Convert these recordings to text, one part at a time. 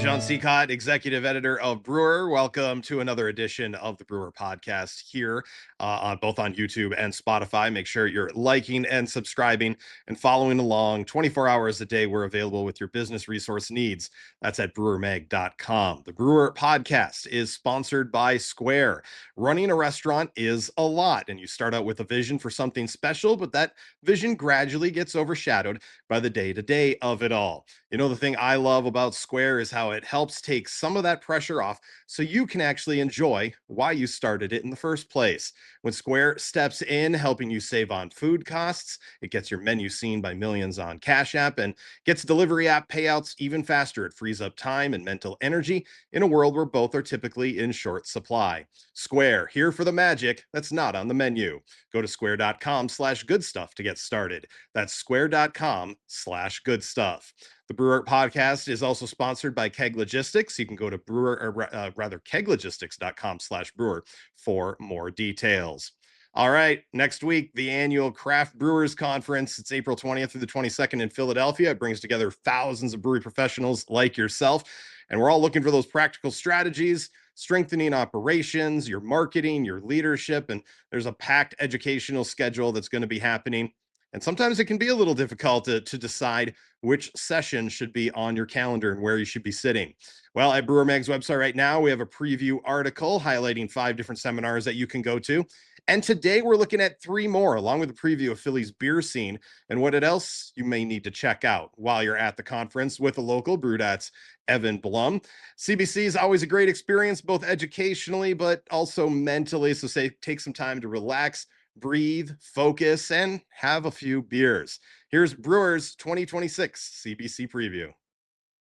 John Seacott, executive editor of Brewer. Welcome to another edition of the Brewer Podcast here on both on YouTube and Spotify. Make sure you're liking and subscribing and following along 24 hours a day. We're available with your business resource needs. That's at brewermag.com. The Brewer Podcast is sponsored by Square. Running a restaurant is a lot, and you start out with a vision for something special, but that vision gradually gets overshadowed by the day-to-day of it all. You know, the thing I love about Square is how it helps take some of that pressure off so you can actually enjoy why you started it in the first place. When Square steps in, helping you save on food costs, it gets your menu seen by millions on Cash App and gets delivery app payouts even faster. It frees up time and mental energy in a world where both are typically in short supply. Square, here for the magic that's not on the menu. Go to square.com/goodstuff to get started. That's square.com/goodstuff. The Brewer Podcast is also sponsored by Keg Logistics. You can go to keglogistics.com/brewer for more details. All right, next week, the annual Craft Brewers Conference. It's April 20th through the 22nd in Philadelphia. It brings together thousands of brewery professionals like yourself, and we're all looking for those practical strategies, strengthening operations, your marketing, your leadership, and there's a packed educational schedule that's going to be happening. And sometimes it can be a little difficult to decide which session should be on your calendar and where you should be sitting. Well, at Brewer Mag's website right now, we have a preview article highlighting 5 different seminars that you can go to. And today we're looking at 3 more, along with a preview of Philly's beer scene and what else you may need to check out while you're at the conference with a local BrewDat's Evan Blum. CBC is always a great experience, both educationally, but also mentally. So take some time to relax, breathe, focus, and have a few beers. Here's Brewer's 2026 CBC preview.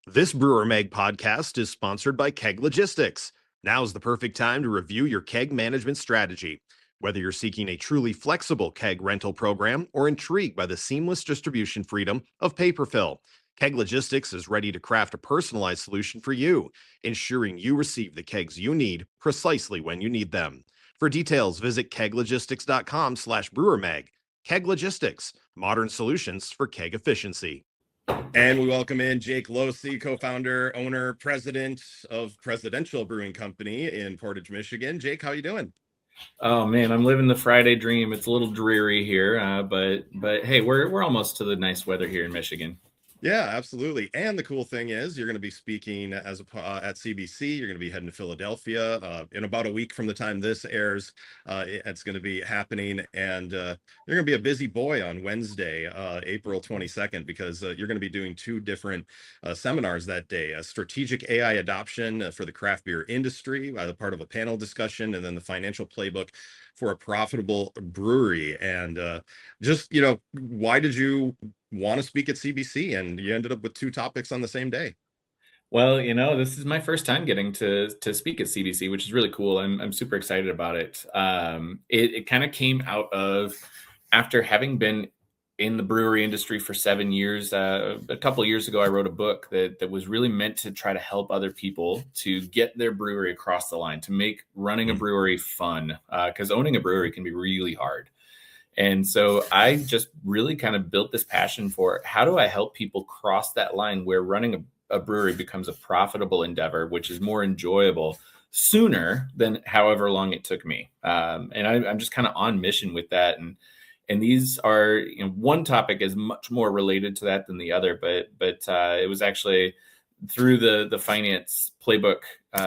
This Brewer Mag podcast is sponsored by Keg Logistics. Now's the perfect time to review your keg management strategy. Whether you're seeking a truly flexible keg rental program or intrigued by the seamless distribution freedom of paper fill, Keg Logistics is ready to craft a personalized solution for you, ensuring you receive the kegs you need precisely when you need them. For details, visit keglogistics.com/brewermag. Keg Logistics, modern solutions for keg efficiency. And we welcome in Jake Losey, co-founder, owner, president of Presidential Brewing Company in Portage, Michigan. Jake, how you doing? Oh man, I'm living the Friday dream. It's a little dreary here, but hey, we're almost to the nice weather here in Michigan. Yeah, absolutely. And the cool thing is you're going to be speaking at CBC. You're going to be heading to Philadelphia in about a week from the time this airs. It's going to be happening. And you're going to be a busy boy on Wednesday, April 22nd, because you're going to be doing 2 different seminars that day. A strategic AI adoption for the craft beer industry, part of a panel discussion, and then the financial playbook for a profitable brewery. And why did you want to speak at CBC, and you ended up with 2 topics on the same day? Well, this is my first time getting to speak at CBC, which is really cool. I'm super excited about it. It kind of came out of after having been in the brewery industry for 7 years. A couple of years ago, I wrote a book that was really meant to try to help other people to get their brewery across the line, to make running a brewery fun, because owning a brewery can be really hard. And so I just really kind of built this passion for how do I help people cross that line where running a brewery becomes a profitable endeavor, which is more enjoyable sooner than however long it took me. And I'm just kind of on mission with that. And these are, one topic is much more related to that than the other, but it was actually through the finance playbook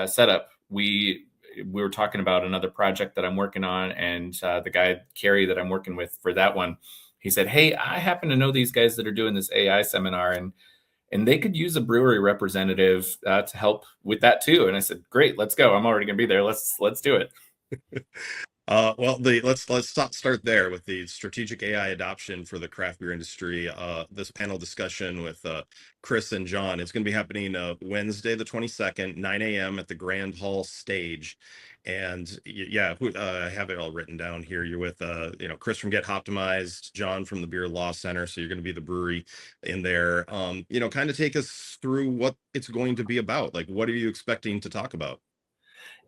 setup, we were talking about another project that I'm working on, and the guy, Kerry, that I'm working with for that one, he said, hey, I happen to know these guys that are doing this AI seminar, and they could use a brewery representative to help with that too. And I said, great, let's go. I'm already going to be there. Let's do it. Let's start there with the strategic AI adoption for the craft beer industry. This panel discussion with Chris and John, it's going to be happening Wednesday, the 22nd, 9 a.m. at the Grand Hall stage. And I have it all written down here. You're with Chris from Get Optimized, John from the Beer Law Center. So you're going to be the brewery in there. Kind of take us through what it's going to be about. Like, what are you expecting to talk about?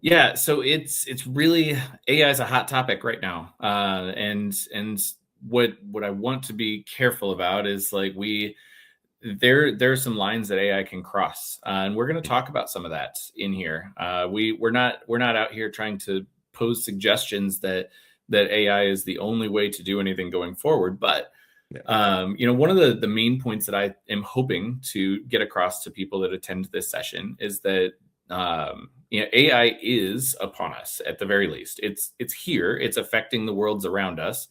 Yeah, so it's really, AI is a hot topic right now, and what I want to be careful about is, like, there are some lines that AI can cross, and we're going to talk about some of that in here. We're not out here trying to pose suggestions that AI is the only way to do anything going forward, but one of the main points that I am hoping to get across to people that attend this session is that AI is upon us at the very least. It's here. It's affecting the worlds around us.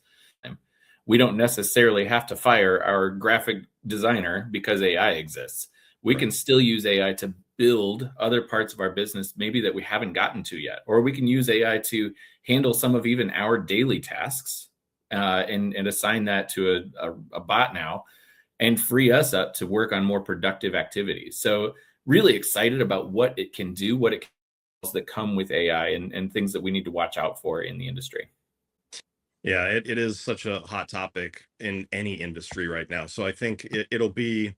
We don't necessarily have to fire our graphic designer because AI exists. We can still use AI to build other parts of our business, maybe that we haven't gotten to yet, or we can use AI to handle some of even our daily tasks and assign that to a bot now and free us up to work on more productive activities. So really excited about what it can do, what it can that come with AI and things that we need to watch out for in the industry. Yeah, it is such a hot topic in any industry right now. So I think it'll be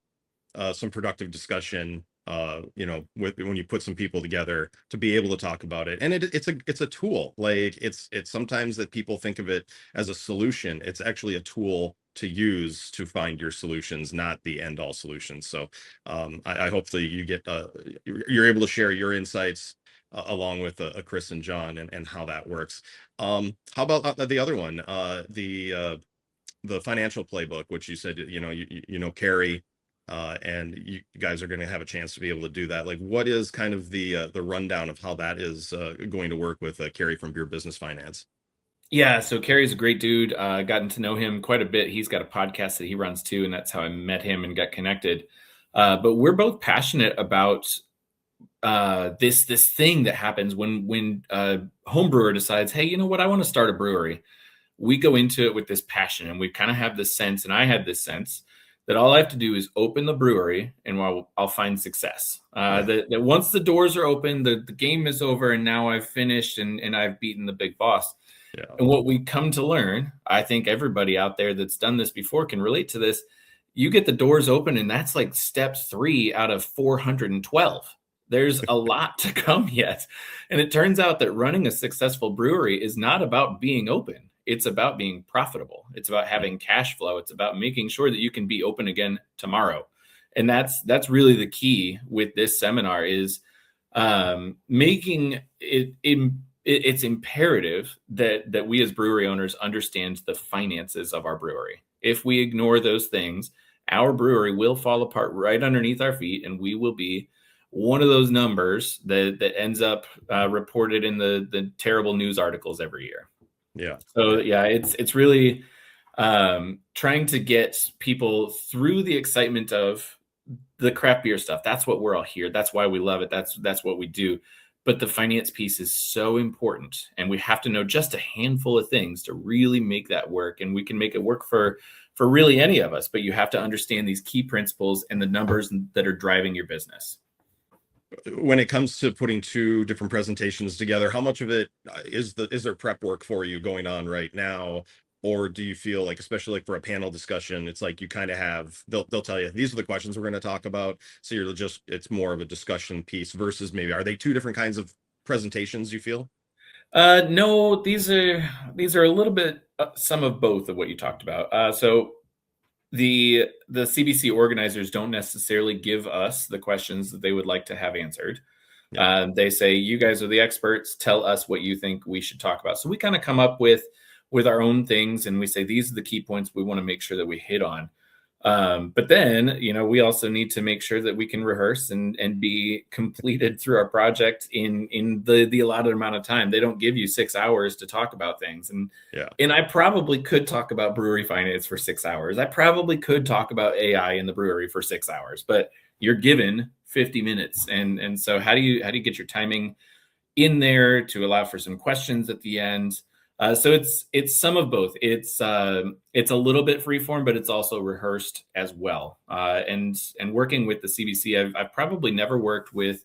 some productive discussion, when you put some people together to be able to talk about it. And it's a tool. Like it's sometimes that people think of it as a solution. It's actually a tool to use to find your solutions, not the end all solution. So I hope that you get you're able to share your insights along with Chris and John and how that works. How about the other one, the financial playbook, which you said, Carrie, and you guys are going to have a chance to be able to do that. Like, what is kind of the rundown of how that is going to work with Carrie from Beer Business Finance? Yeah, so Carrie's a great dude. Gotten to know him quite a bit. He's got a podcast that he runs too, and that's how I met him and got connected. But we're both passionate about this thing that happens when a home brewer decides, hey, you know what, I want to start a brewery. We go into it with this passion, and we kind of have this sense, and I had this sense that all I have to do is open the brewery and I'll find success. That once the doors are open, the game is over, and now I've finished and I've beaten the big boss. Yeah. And what we come to learn, I think everybody out there that's done this before can relate to this. You get the doors open, and that's like step 3 out of 412. There's a lot to come yet. And it turns out that running a successful brewery is not about being open. It's about being profitable. It's about having cash flow. It's about making sure that you can be open again tomorrow. And that's really the key with this seminar is making it it's imperative that we as brewery owners understand the finances of our brewery. If we ignore those things, our brewery will fall apart right underneath our feet, and we will be one of those numbers that ends up reported in the terrible news articles every year. Yeah. So yeah, it's really trying to get people through the excitement of the craft beer stuff. That's what we're all here. That's why we love it. That's what we do. But the finance piece is so important, and we have to know just a handful of things to really make that work. And we can make it work for really any of us, but you have to understand these key principles and the numbers that are driving your business. When it comes to putting 2 different presentations together, how much of it is there prep work for you going on right now? Or do you feel like, especially like for a panel discussion, it's like you kind of have, they'll tell you, these are the questions we're going to talk about. So it's more of a discussion piece versus maybe, are they 2 different kinds of presentations you feel? No, these are a little bit some of both of what you talked about. So the CBC organizers don't necessarily give us the questions that they would like to have answered. Yeah. They say, you guys are the experts, tell us what you think we should talk about. So we kind of come up with our own things, and we say, these are the key points we want to make sure that we hit on. But then, we also need to make sure that we can rehearse and be completed through our project in the allotted amount of time. They don't give you 6 hours to talk about things. And I probably could talk about brewery finance for 6 hours. I probably could talk about AI in the brewery for 6 hours, but you're given 50 minutes. And so how do you get your timing in there to allow for some questions at the end? So it's some of both. It's a little bit freeform, but it's also rehearsed as well. And working with the CBC, I've probably never worked with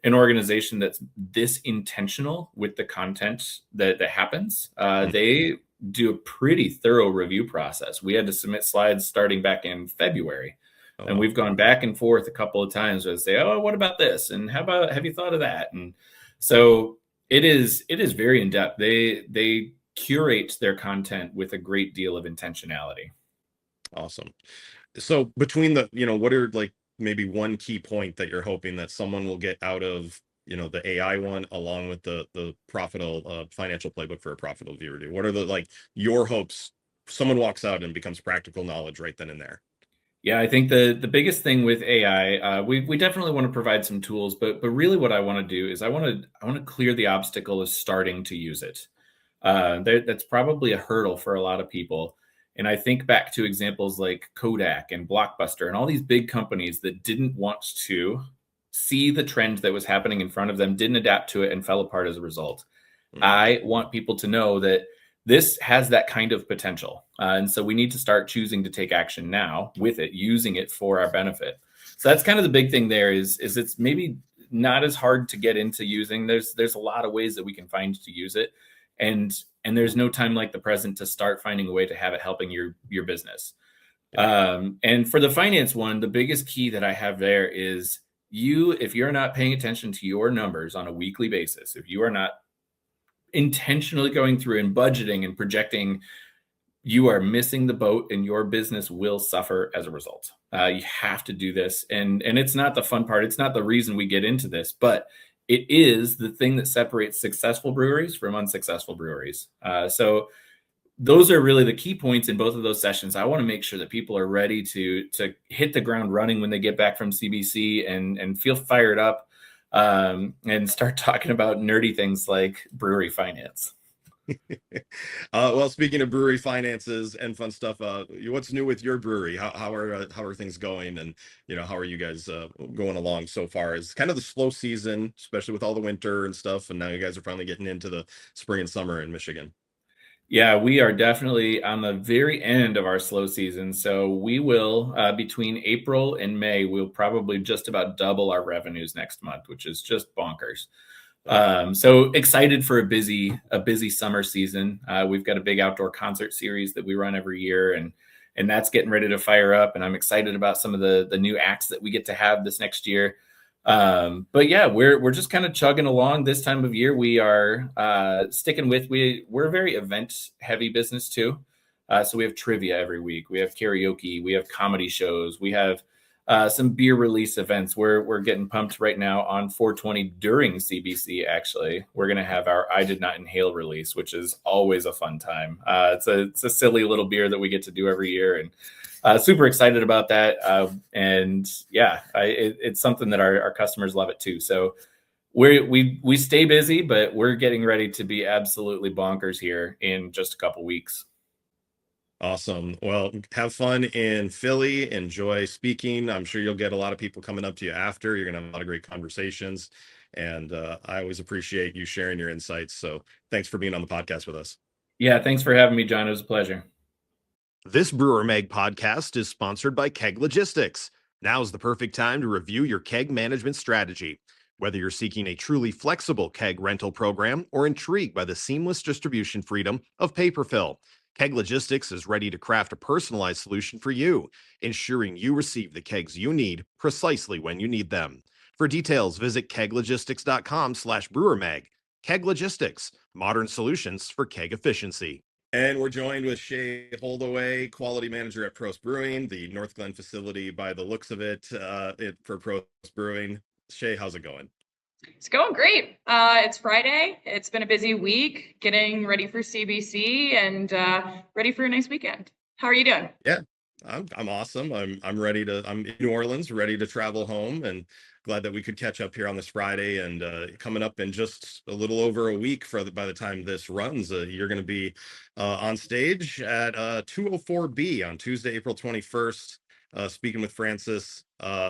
an organization that's this intentional with the content that happens. They do a pretty thorough review process. We had to submit slides starting back in February. And we've gone back and forth a couple of times where they say, oh, what about this? And have you thought of that? And so it is very in depth. They curate their content with a great deal of intentionality. Awesome. So between the, what are like maybe one key point that you're hoping that someone will get out of, the AI one along with the profitable financial playbook for a profitable viewer do? What are the like your hopes someone walks out and becomes practical knowledge right then and there? Yeah, I think the biggest thing with AI, we definitely want to provide some tools, but really what I want to do is I want to clear the obstacle of starting to use it. That's probably a hurdle for a lot of people. And I think back to examples like Kodak and Blockbuster and all these big companies that didn't want to see the trend that was happening in front of them, didn't adapt to it, and fell apart as a result. Mm, I want people to know that this has that kind of potential. And so we need to start choosing to take action now with it, using it for our benefit. So that's kind of the big thing there is it's maybe not as hard to get into using. There's a lot of ways that we can find to use it. And there's no time like the present to start finding a way to have it helping your business. yeah. And for the finance one, the biggest key that I have there is if you're not paying attention to your numbers on a weekly basis, if you are not intentionally going through and budgeting and projecting, you are missing the boat and your business will suffer as a result. You have to do this. And it's not the fun part. It's not the reason we get into this, but it is the thing that separates successful breweries from unsuccessful breweries. So those are really the key points in both of those sessions. I want to make sure that people are ready to hit the ground running when they get back from CBC and feel fired up, and start talking about nerdy things like brewery finance. Well, speaking of brewery finances and fun stuff, what's new with your brewery? How are things going, and how are you guys going along so far? It's kind of the slow season, especially with all the winter and stuff, and now you guys are finally getting into the spring and summer in Michigan. Yeah, we are definitely on the very end of our slow season. So we will, between April and May, we'll probably just about double our revenues next month, which is just bonkers. Wow. So excited for a busy summer season. We've got a big outdoor concert series that we run every year, and that's getting ready to fire up. And I'm excited about some of the new acts that we get to have this next year. But yeah, we're just kind of chugging along. This time of year, we are sticking with we're a very event heavy business too. So we have trivia every week. We have karaoke. We have comedy shows. We have some beer release events. We're getting pumped right now on 420 during CBC. Actually, we're gonna have our I Did Not Inhale release, which is always a fun time. It's a silly little beer that we get to do every year, and super excited about that. And yeah, it's something that our customers love it too. So we stay busy, but we're getting ready to be absolutely bonkers here in just a couple weeks. Awesome. Well, have fun in Philly. Enjoy speaking. I'm sure you'll get a lot of people coming up to you after. You're going to have a lot of great conversations. And I always appreciate you sharing your insights. So thanks for being on the podcast with us. Yeah, thanks for having me, John. It was a pleasure. This Brewer Mag podcast is sponsored by Keg Logistics. Now's the perfect time to review your keg management strategy. Whether you're seeking a truly flexible keg rental program or intrigued by the seamless distribution freedom of paper fill, Keg Logistics is ready to craft a personalized solution for you, ensuring you receive the kegs you need precisely when you need them. For details, visit keglogistics.com/brewermag. Keg Logistics, modern solutions for keg efficiency. And we're joined with Shay Holdaway, quality manager at Prost Brewing, the North Glen facility by the looks of it, for Prost Brewing. Shay, how's it going? It's going great. It's Friday. It's been a busy week getting ready for CBC and ready for a nice weekend. How are you doing? Yeah, I'm awesome. I'm ready to. I'm in New Orleans, ready to travel home, and glad that we could catch up here on this Friday. And coming up in just a little over a week by the time this runs, you're going to be on stage at 204B on Tuesday, April 21st. Speaking with Francis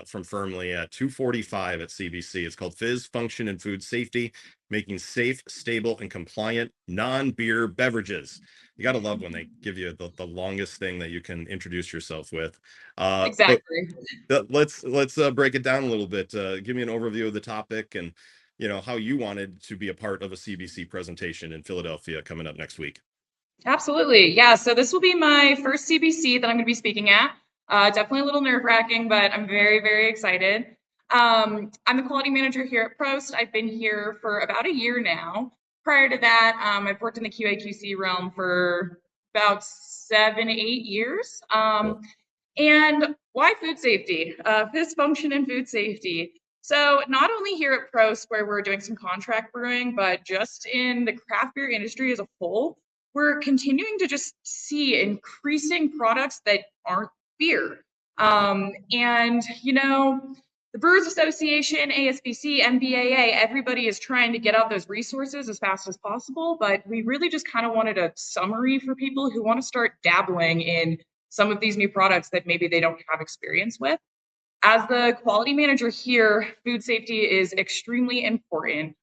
from Firmly at 2:45 at CBC. It's called Fizz, Function, and Food Safety, making safe, stable, and compliant non-beer beverages. You got to love when they give you the longest thing that you can introduce yourself with. Exactly. Let's break it down a little bit. Give me an overview of the topic and how you wanted to be a part of a CBC presentation in Philadelphia coming up next week. Absolutely. Yeah. So this will be my first CBC that I'm going to be speaking at. Definitely a little nerve-wracking, but I'm very, very excited. I'm the quality manager here at Prost. I've been here for about a year now. Prior to that, I've worked in the QA/QC realm for about 7, 8 years. And why food safety? Fist function and food safety. So not only here at Prost, where we're doing some contract brewing, but just in the craft beer industry as a whole, we're continuing to just see increasing products that aren't beer. And, the Brewers Association, ASBC, MBAA, everybody is trying to get out those resources as fast as possible, but we really just kind of wanted a summary for people who want to start dabbling in some of these new products that maybe they don't have experience with. As the quality manager here, food safety is extremely important.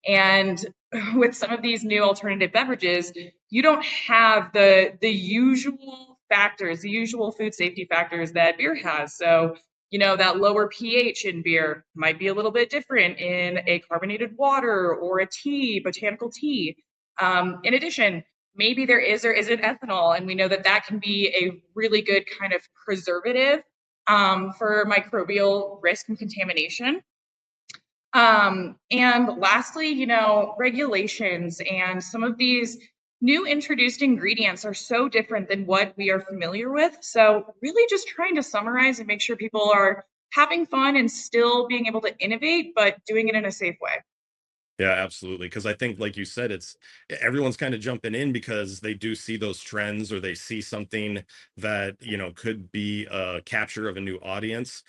And with some of these new alternative beverages, you don't have the usual factors, the usual food safety factors that beer has. So, that lower pH in beer might be a little bit different in a carbonated water or a tea, botanical tea. In addition, maybe there is or isn't ethanol, and we know that that can be a really good kind of preservative for microbial risk and contamination. And lastly, regulations and some of these new introduced ingredients are so different than what we are familiar with. So really just trying to summarize and make sure people are having fun and still being able to innovate, but doing it in a safe way. Yeah, absolutely. Because I think, like you said, everyone's kind of jumping in because they do see those trends or they see something that, could be a capture of a new audience.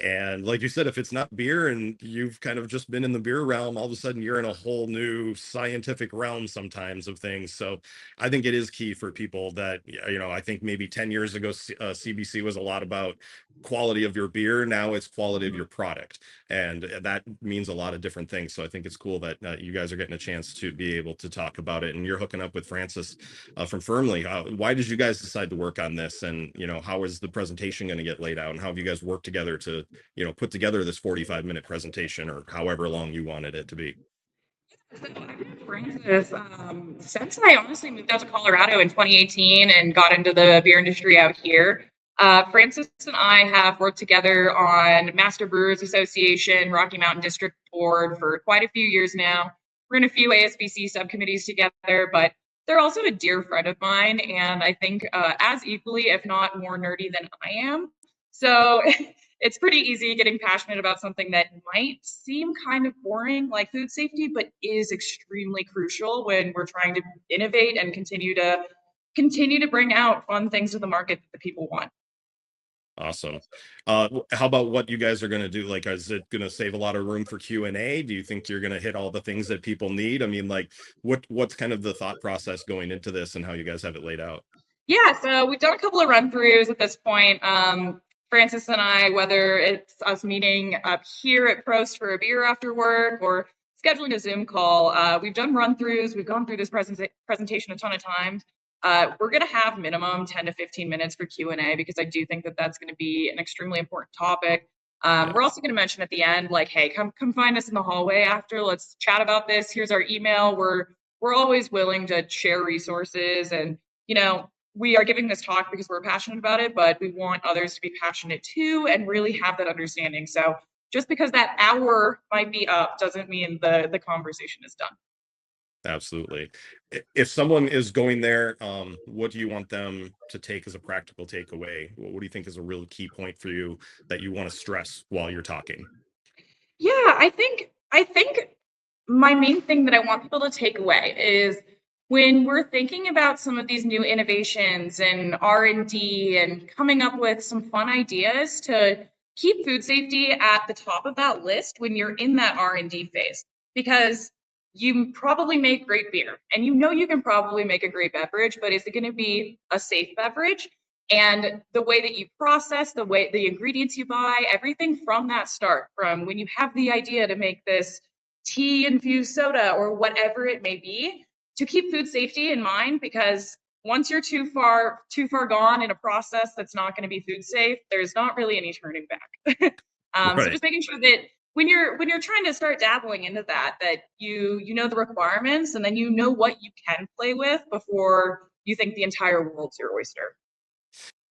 And like you said, if it's not beer and you've kind of just been in the beer realm, all of a sudden you're in a whole new scientific realm sometimes of things. So I think it is key for people that, I think maybe 10 years ago, CBC was a lot about quality of your beer. Now it's quality of your product. And that means a lot of different things. So I think it's cool that you guys are getting a chance to be able to talk about it. And you're hooking up with Francis from Firmly. Why did you guys decide to work on this? And, how is the presentation going to get laid out? And how have you guys worked together to, put together this 45-minute presentation or however long you wanted it to be? So I've known Francis since I honestly moved out to Colorado in 2018 and got into the beer industry out here. Francis and I have worked together on Master Brewers Association, Rocky Mountain District Board for quite a few years now. We're in a few ASBC subcommittees together, but they're also a dear friend of mine, and I think as equally, if not more nerdy than I am. So it's pretty easy getting passionate about something that might seem kind of boring, like food safety, but is extremely crucial when we're trying to innovate and continue to bring out fun things to the market that the people want. Awesome. How about what you guys are going to do? Like, is it going to save a lot of room for Q&A? Do you think you're going to hit all the things that people need? I mean, like, what's kind of the thought process going into this and how you guys have it laid out? Yeah, so we've done a couple of run-throughs at this point. Francis and I, whether it's us meeting up here at Prost for a beer after work or scheduling a Zoom call, we've done run-throughs. We've gone through this presentation a ton of times. We're going to have minimum 10 to 15 minutes for Q&A because I do think that that's going to be an extremely important topic. We're also going to mention at the end, like, hey, come find us in the hallway after. Let's chat about this. Here's our email. We're always willing to share resources, and we are giving this talk because we're passionate about it, but we want others to be passionate too and really have that understanding. So just because that hour might be up doesn't mean the conversation is done. Absolutely. If someone is going there, what do you want them to take as a practical takeaway? What do you think is a real key point for you that you want to stress while you're talking? Yeah, I think my main thing that I want people to take away is when we're thinking about some of these new innovations and R&D and coming up with some fun ideas to keep food safety at the top of that list when you're in that R&D phase, because you probably make great beer and you can probably make a great beverage, but is it going to be a safe beverage? And the way that you process, the ingredients you buy, everything from that start, from when you have the idea to make this tea infused soda or whatever it may be, to keep food safety in mind, because once you're too far gone in a process that's not going to be food safe, there's not really any turning back. So Right. just making sure that when you're trying to start dabbling into that you know the requirements, and then you know what you can play with before you think the entire world's your oyster.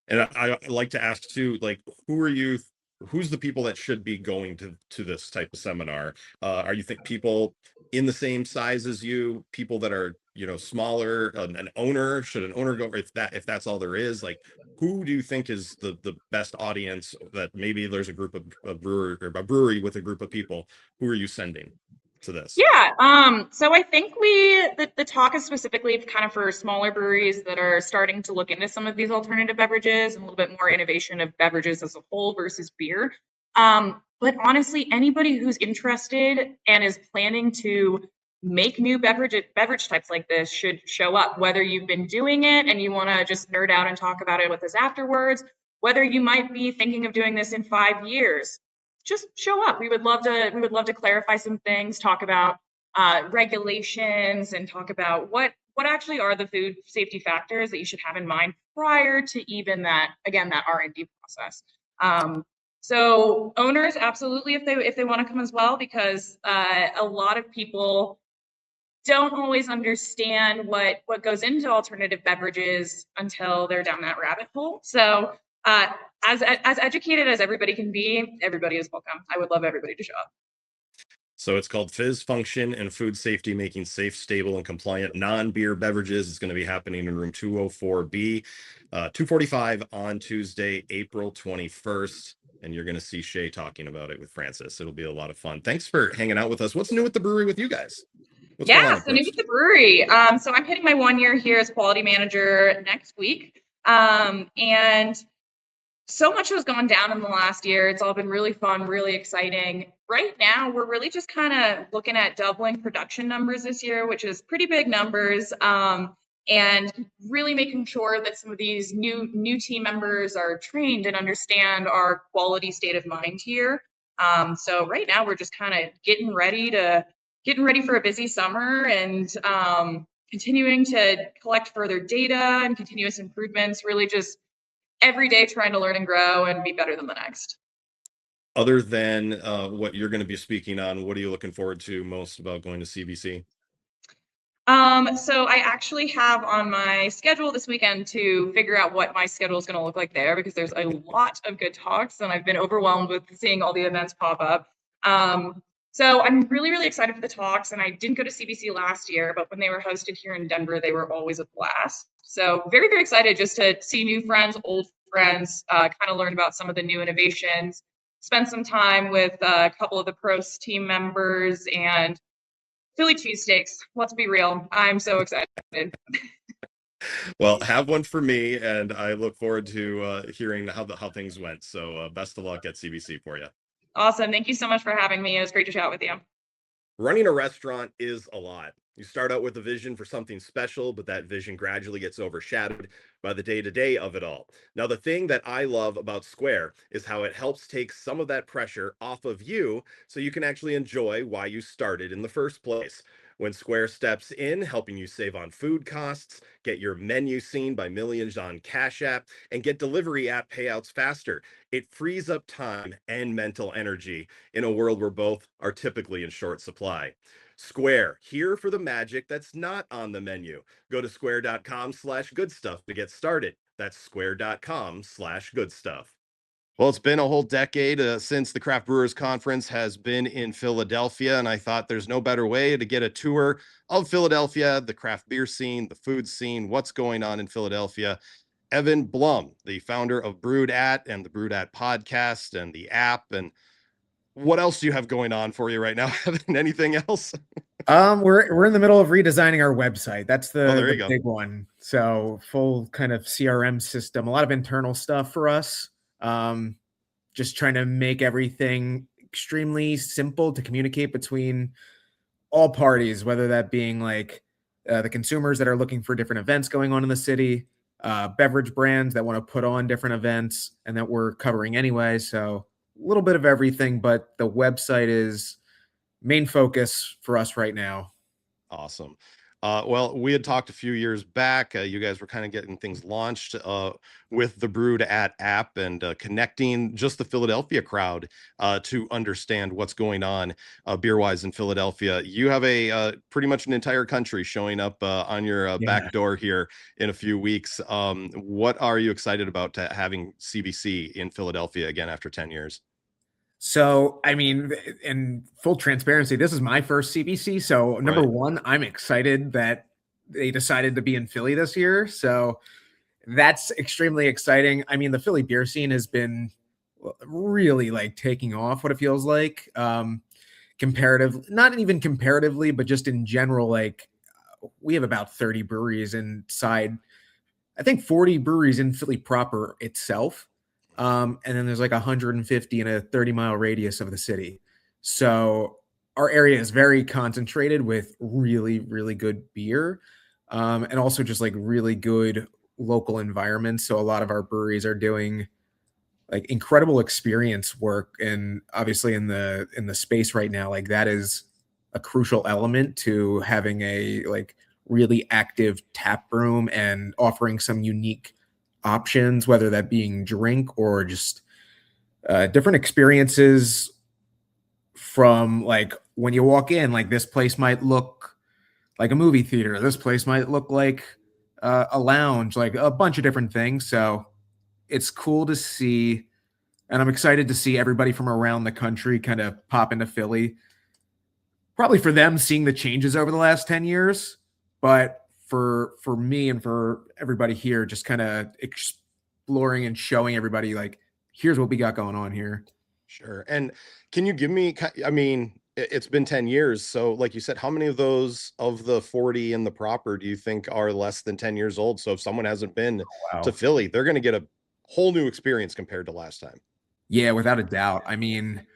And I like to ask too, like, who's the people that should be going to this type of seminar? Are you think people in the same size as you, people that are smaller, an owner? Should an owner go, if that's all there is? Like, who do you think is the best audience, that maybe there's a group of brewer, or a brewery with a group of people? Who are you sending to this? Yeah, so I think the talk is specifically kind of for smaller breweries that are starting to look into some of these alternative beverages and a little bit more innovation of beverages as a whole versus beer. But honestly, anybody who's interested and is planning to make new beverage types like this should show up, whether you've been doing it and you want to just nerd out and talk about it with us afterwards, whether you might be thinking of doing this in 5 years. Just show up. We would love to clarify some things, talk about regulations, and talk about what actually are the food safety factors that you should have in mind prior to even that R&D process. So owners, absolutely, if they want to come as well, because a lot of people don't always understand what goes into alternative beverages until they're down that rabbit hole. So as educated as everybody can be, everybody is welcome. I would love everybody to show up. So it's called Fizz Function and Food Safety, making safe, stable, and compliant non-beer beverages. It's going to be happening in room 204B, 245 on Tuesday, April 21st. And you're going to see Shay talking about it with Francis. It'll be a lot of fun. Thanks for hanging out with us. What's new with the brewery with you guys? So new with the brewery. So I'm hitting my 1 year here as quality manager next week. And so much has gone down in the last year. It's all been really fun, really exciting. Right now, we're really just kind of looking at doubling production numbers this year, which is pretty big numbers. And really making sure that some of these new team members are trained and understand our quality state of mind here. So right now, we're just kind of getting ready for a busy summer, and continuing to collect further data and continuous improvements, really just every day trying to learn and grow and be better than the next. Other than what you're going to be speaking on, what are you looking forward to most about going to CBC? So I actually have on my schedule this weekend to figure out what my schedule is going to look like there, because there's a lot of good talks and I've been overwhelmed with seeing all the events pop up. So I'm really, really excited for the talks, and I didn't go to CBC last year, but when they were hosted here in Denver, they were always a blast. So very, very excited just to see new friends, old friends, kind of learn about some of the new innovations, spend some time with a couple of the pros team members, and Philly cheesesteaks. Let's be real. I'm so excited. Well, have one for me, and I look forward to hearing how things went. So best of luck at CBC for you. Awesome. Thank you so much for having me. It was great to chat with you. Running a restaurant is a lot. You start out with a vision for something special, but that vision gradually gets overshadowed by the day-to-day of it all. Now, the thing that I love about Square is how it helps take some of that pressure off of you, so you can actually enjoy why you started in the first place. When Square steps in, helping you save on food costs, get your menu seen by millions on Cash App, and get delivery app payouts faster, it frees up time and mental energy in a world where both are typically in short supply. Square, here for the magic that's not on the menu. Go to square.com/goodstuff to get started. That's square.com/goodstuff. Well, it's been a whole decade since the Craft Brewers Conference has been in Philadelphia, and I thought there's no better way to get a tour of Philadelphia, the craft beer scene, the food scene, what's going on in Philadelphia. Evan Blum, the founder of Brewed At and the Brewed At podcast and the app. And what else do you have going on for you right now, Evan? Anything else? We're in the middle of redesigning our website. That's the big one. So full kind of CRM system, a lot of internal stuff for us. Just trying to make everything extremely simple to communicate between all parties, whether that being like the consumers that are looking for different events going on in the city, beverage brands that want to put on different events and that we're covering anyway. So a little bit of everything, but the website is main focus for us right now. Awesome. Well, we had talked a few years back. You guys were kind of getting things launched with the Brewed At app and connecting just the Philadelphia crowd to understand what's going on beer-wise in Philadelphia. You have a pretty much an entire country showing up on your back door here in a few weeks. What are you excited about having CBC in Philadelphia again after 10 years? So, I mean, in full transparency, this is my first CBC. So number one, I'm excited that they decided to be in Philly this year. So that's extremely exciting. I mean, the Philly beer scene has been really like taking off, what it feels like. Not even comparatively, but just in general, like we have about 30 breweries inside, I think 40 breweries in Philly proper itself. And then there's like 150 in a 30-mile radius of the city. So our area is very concentrated with really, really good beer. And also just like really good local environments. So a lot of our breweries are doing like incredible experience work, and obviously in the space right now, like that is a crucial element to having a like really active tap room and offering some unique options, whether that being drink or just different experiences. From like when you walk in, like this place might look like a movie theater, this place might look like a lounge, like a bunch of different things. So it's cool to see, and I'm excited to see everybody from around the country kind of pop into Philly. Probably for them seeing the changes over the last 10 years, but for me and for everybody here, just kind of exploring and showing everybody like, here's what we got going on here. Sure. And can you give me, I mean, it's been 10 years. So like you said, how many of those of the 40 in the proper do you think are less than 10 years old? So if someone hasn't been to Philly, they're going to get a whole new experience compared to last time. Yeah, without a doubt. I mean,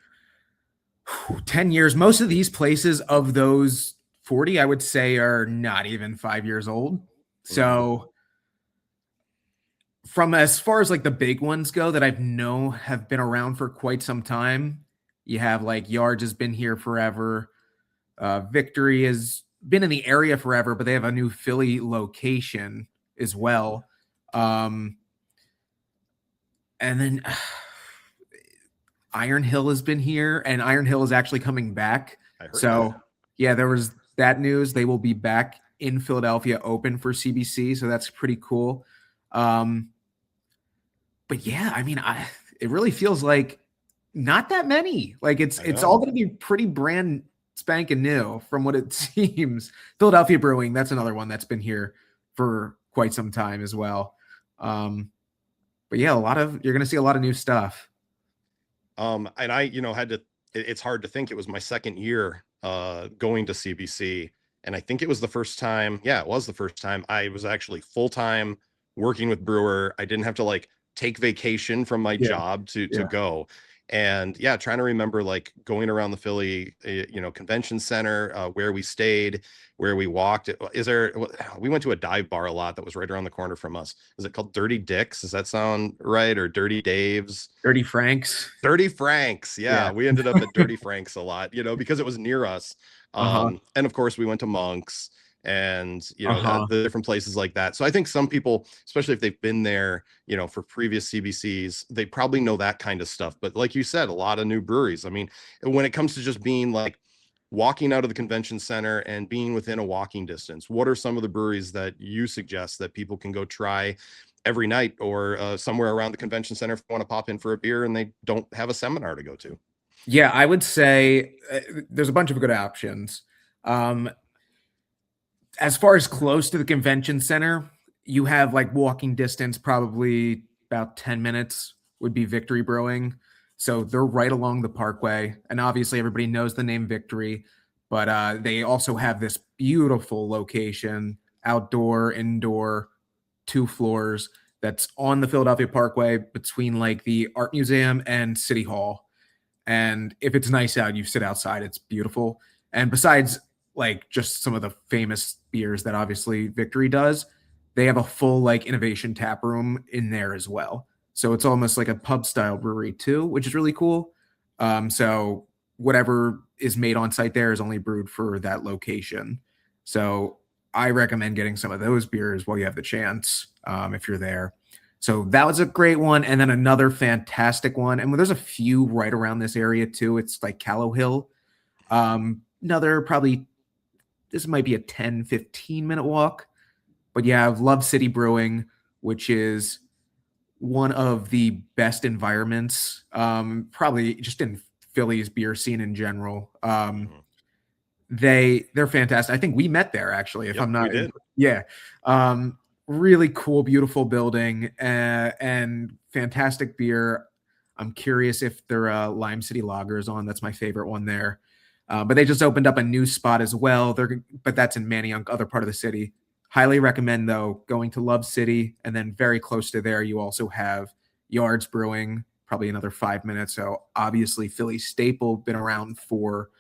10 years, most of these places of those 40, I would say, are not even 5 years old. So from as far as like the big ones go that I've know have been around for quite some time, you have like Yards has been here forever. Victory has been in the area forever, but they have a new Philly location as well. And then Iron Hill has been here, and Iron Hill is actually coming back. So yeah, there was that news. They will be back in Philadelphia open for CBC. So that's pretty cool. But yeah, I mean, it really feels like not that many. Like it's all going to be pretty brand spanking new from what it seems. Philadelphia Brewing, that's another one that's been here for quite some time as well. But yeah, you're going to see a lot of new stuff. And I, it's hard to think it was my second year going to CBC. And I think it was the first time. Yeah, it was the first time I was actually full-time working with Brewer. I didn't have to like take vacation from my job to go. And yeah, trying to remember like going around the Philly, convention center, where we stayed, where we walked. We went to a dive bar a lot that was right around the corner from us. Is it called Dirty Dick's? Does that sound right? Or Dirty Dave's? Dirty Frank's. Dirty Frank's. Yeah. We ended up at Dirty Frank's a lot, because it was near us. And of course we went to Monk's and the different places like that. So I think some people, especially if they've been there, for previous CBCs, they probably know that kind of stuff. But like you said, a lot of new breweries. I mean, when it comes to just being like walking out of the convention center and being within a walking distance, what are some of the breweries that you suggest that people can go try every night or somewhere around the convention center if they want to pop in for a beer and they don't have a seminar to go to? Yeah, I would say there's a bunch of good options. As far as close to the convention center, you have like walking distance, probably about 10 minutes would be Victory Brewing. So they're right along the Parkway. And obviously everybody knows the name Victory, but they also have this beautiful location, outdoor, indoor, 2 floors that's on the Philadelphia Parkway between like the Art Museum and City Hall. And if it's nice out, you sit outside, it's beautiful. And besides like just some of the famous beers that obviously Victory does, they have a full like innovation tap room in there as well. So it's almost like a pub style brewery too, which is really cool. So whatever is made on site there is only brewed for that location. So I recommend getting some of those beers while you have the chance, if you're there. So that was a great one. And then another fantastic one. And there's a few right around this area too. It's like Callow Hill. Another probably, this might be a 10-15 minute walk, but you have Love City Brewing, which is one of the best environments, probably just in Philly's beer scene in general. They're fantastic. I think we met there actually, if I'm not Yeah. Really cool, beautiful building, and fantastic beer. I'm curious if their Lime City Lager is on. That's my favorite one there. But they just opened up a new spot as well. But that's in Manayunk, other part of the city. Highly recommend, though, going to Love City, and then very close to there, you also have Yards Brewing, probably another 5 minutes. So obviously, Philly staple, been around for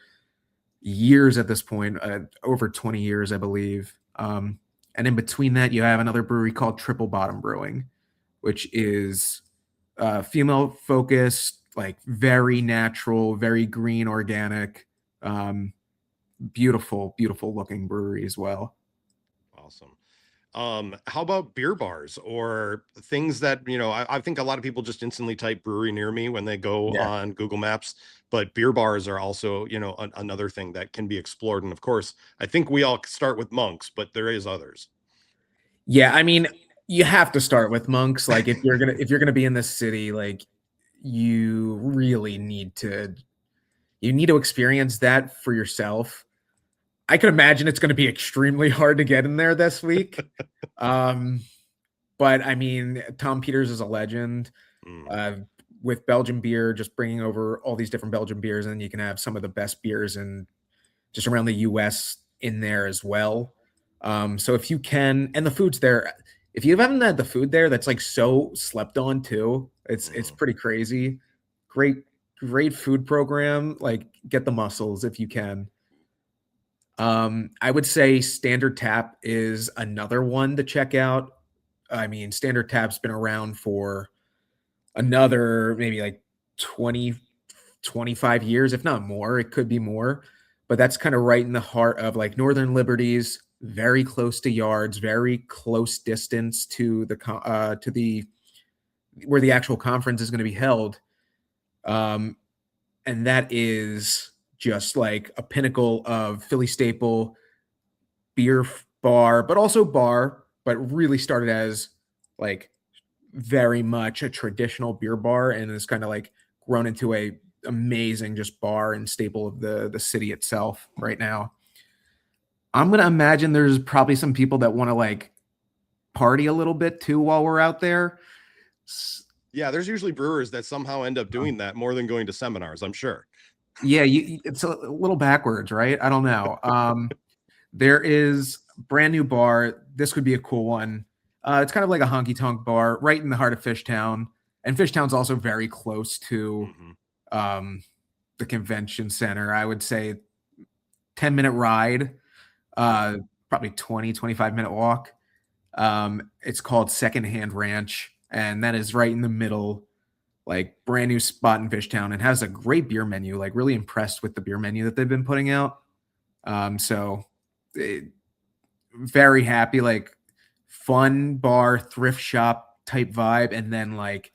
years at this point, over 20 years, I believe. And in between that, you have another brewery called Triple Bottom Brewing, which is female focused, like very natural, very green, organic, beautiful, beautiful looking brewery as well. Awesome. How about beer bars or things that, I think a lot of people just instantly type brewery near me when they go on Google Maps, but beer bars are also, another thing that can be explored. And of course, I think we all start with Monks, but there is others. Yeah. I mean, you have to start with Monks. Like if you're going to be in this city, like you really need to experience that for yourself. I can imagine it's going to be extremely hard to get in there this week. But I mean, Tom Peters is a legend with Belgian beer, just bringing over all these different Belgian beers, and you can have some of the best beers and just around the US in there as well. So if you can, and the food's there, if you haven't had the food there, that's like so slept on too. It's pretty crazy. Great food program. Like get the mussels if you can. I would say Standard Tap is another one to check out. I mean, Standard Tap's been around for another maybe like 20, 25 years, if not more. It could be more, but that's kind of right in the heart of like Northern Liberties, very close to Yards, very close distance to the where the actual conference is going to be held. And that is just like a pinnacle of Philly staple beer bar, but also bar, but really started as like very much a traditional beer bar and is kind of like grown into a amazing just bar and staple of the city itself right now. I'm going to imagine there's probably some people that want to like party a little bit too while we're out there. Yeah, there's usually brewers that somehow end up doing that more than going to seminars, I'm sure. Yeah, it's a little backwards, right? I don't know. There is a brand new bar. This could be a cool one. It's kind of like a honky-tonk bar right in the heart of Fishtown. And Fishtown's also very close to the convention center. I would say 10-minute ride, probably 20, 25-minute walk. It's called Secondhand Ranch, and that is right in the middle, like brand new spot in Fishtown, and has a great beer menu. Like really impressed with the beer menu that they've been putting out. Very happy, like fun bar, thrift shop type vibe, and then like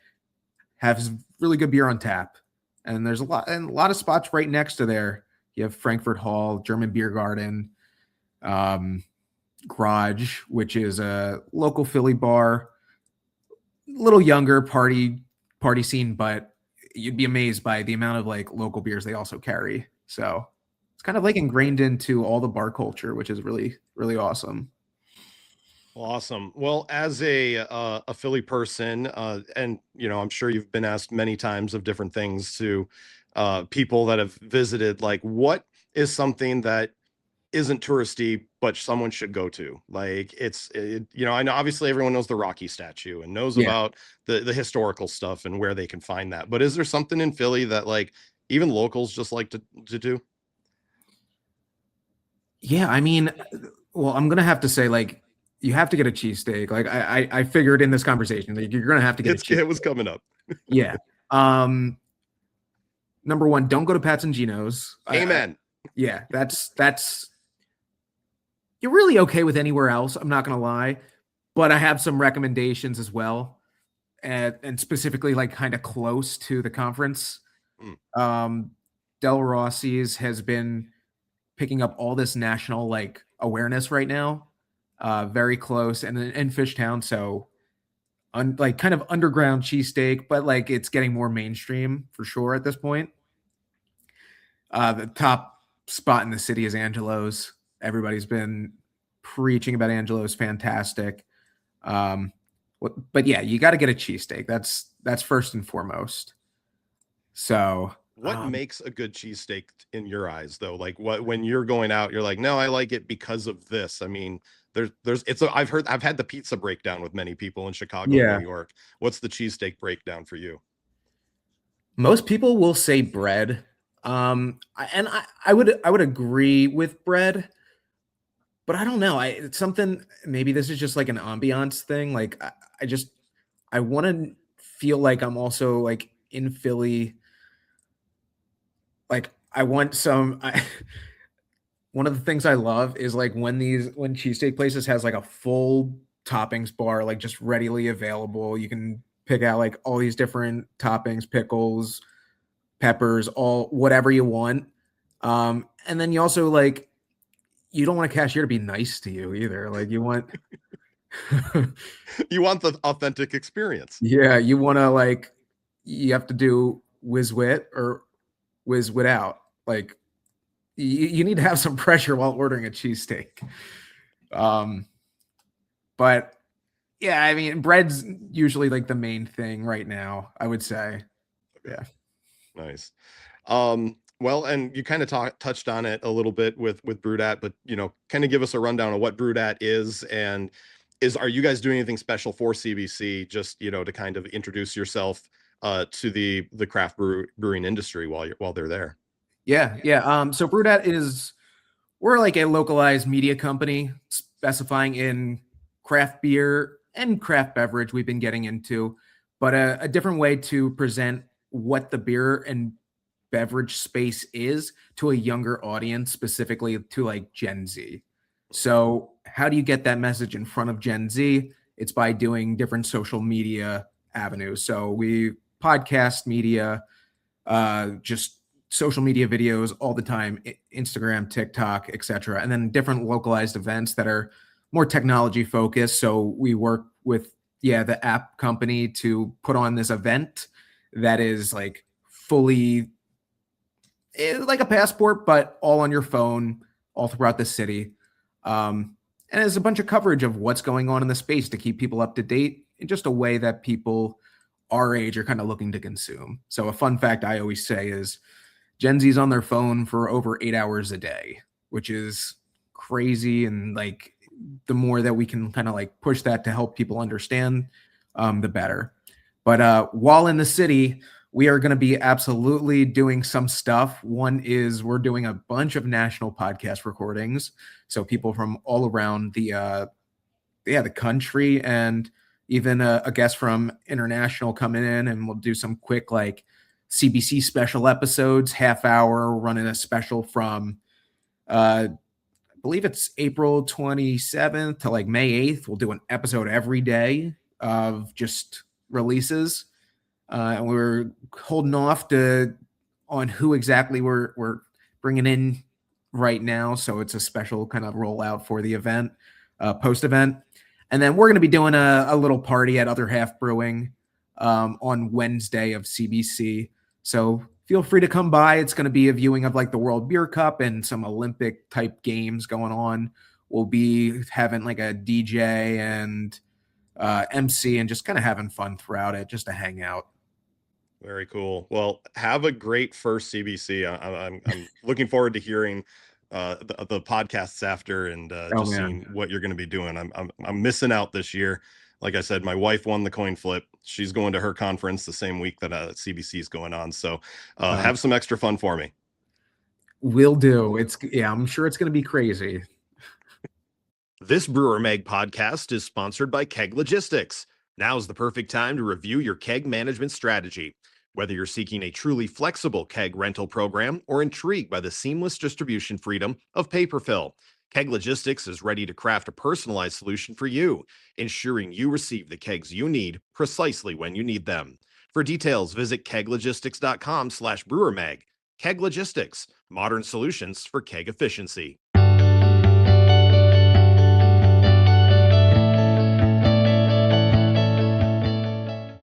has really good beer on tap. And there's a lot of spots right next to there. You have Frankfurt Hall, German Beer Garden, Garage, which is a local Philly bar, a little younger party scene, but you'd be amazed by the amount of like local beers they also carry. So it's kind of like ingrained into all the bar culture, which is really, really awesome. Awesome. Well, as a Philly person, and I'm sure you've been asked many times of different things to people that have visited, like what is something that isn't touristy, but someone should go to? Like I know obviously everyone knows the Rocky statue and knows about the historical stuff and where they can find that. But is there something in Philly that like even locals just like to do? Yeah, I mean, well, I'm gonna have to say like you have to get a cheesesteak. Like I figured in this conversation that you're gonna have to get a cheesesteak. It was coming up. Yeah. Number one, don't go to Pat's and Gino's. Amen. Yeah, that's you're really okay with anywhere else. I'm not gonna lie, but I have some recommendations as well, and specifically like kind of close to the conference. Del Rossi's has been picking up all this national like awareness right now. Very close, and in Fishtown, so like kind of underground cheesesteak, but like it's getting more mainstream for sure at this point. The top spot in the city is Angelo's. Everybody's been preaching about Angelo is fantastic. But yeah, you got to get a cheesesteak. That's first and foremost. So what makes a good cheesesteak in your eyes, though? Like, when you're going out, you're like, no, I like it because of this. I mean, I've had the pizza breakdown with many people in Chicago, and New York. What's the cheesesteak breakdown for you? Most people will say bread. And I would agree with bread, but I don't know. It's something, maybe this is just like an ambiance thing. Like I want to feel like I'm also like in Philly. Like I want one of the things I love is like when cheesesteak places has like a full toppings bar, like just readily available. You can pick out like all these different toppings, pickles, peppers, all whatever you want. And then you also like, you don't want a cashier to be nice to you either. Like you want you want the authentic experience. Yeah, you want to like, you have to do whiz wit or whiz without. Like you need to have some pressure while ordering a cheesesteak. But yeah, I mean, bread's usually like the main thing right now, I would say. Yeah. Nice. Well, and you kind of touched on it a little bit with Brewdat, but kind of give us a rundown of what Brewdat is, and are you guys doing anything special for CBC, just to kind of introduce yourself to the craft brewing industry while they're there? Yeah. So Brewdat we're like a localized media company specifying in craft beer and craft beverage we've been getting into, but a different way to present what the beer and beverage space is to a younger audience, specifically to like Gen Z. So how do you get that message in front of Gen Z? It's by doing different social media avenues. So we podcast media, just social media videos all the time, Instagram, TikTok, etc. And then different localized events that are more technology focused. So we work with the app company to put on this event that is like fully like a passport, but all on your phone, all throughout the city. And there's a bunch of coverage of what's going on in the space to keep people up to date in just a way that people our age are kind of looking to consume. So a fun fact I always say is Gen Z's on their phone for over 8 hours a day, which is crazy. And like the more that we can kind of like push that to help people understand, the better. But while in the city, we are going to be absolutely doing some stuff. One is we're doing a bunch of national podcast recordings. So people from all around the country, and even a guest from international coming in, and we'll do some quick like CBC special episodes, half hour, running a special from I believe it's April 27th to like May 8th. We'll do an episode every day of just releases. And we're holding off on who exactly we're bringing in right now. So it's a special kind of rollout for the event, post-event. And then we're going to be doing a little party at Other Half Brewing on Wednesday of CBC. So feel free to come by. It's going to be a viewing of like the World Beer Cup and some Olympic type games going on. We'll be having like a DJ and MC and just kind of having fun throughout it, just to hang out. Very cool. Well, have a great first CBC. I'm looking forward to hearing the podcasts after, and seeing what you're going to be doing. I'm missing out this year. Like I said, my wife won the coin flip. She's going to her conference the same week that CBC is going on. So have some extra fun for me. Will do. I'm sure it's going to be crazy. This Brewer Mag podcast is sponsored by Keg Logistics. Now's the perfect time to review your keg management strategy. Whether you're seeking a truly flexible keg rental program or intrigued by the seamless distribution freedom of paper fill, Keg Logistics is ready to craft a personalized solution for you, ensuring you receive the kegs you need precisely when you need them. For details, visit keglogistics.com/brewermag. Keg Logistics, modern solutions for keg efficiency.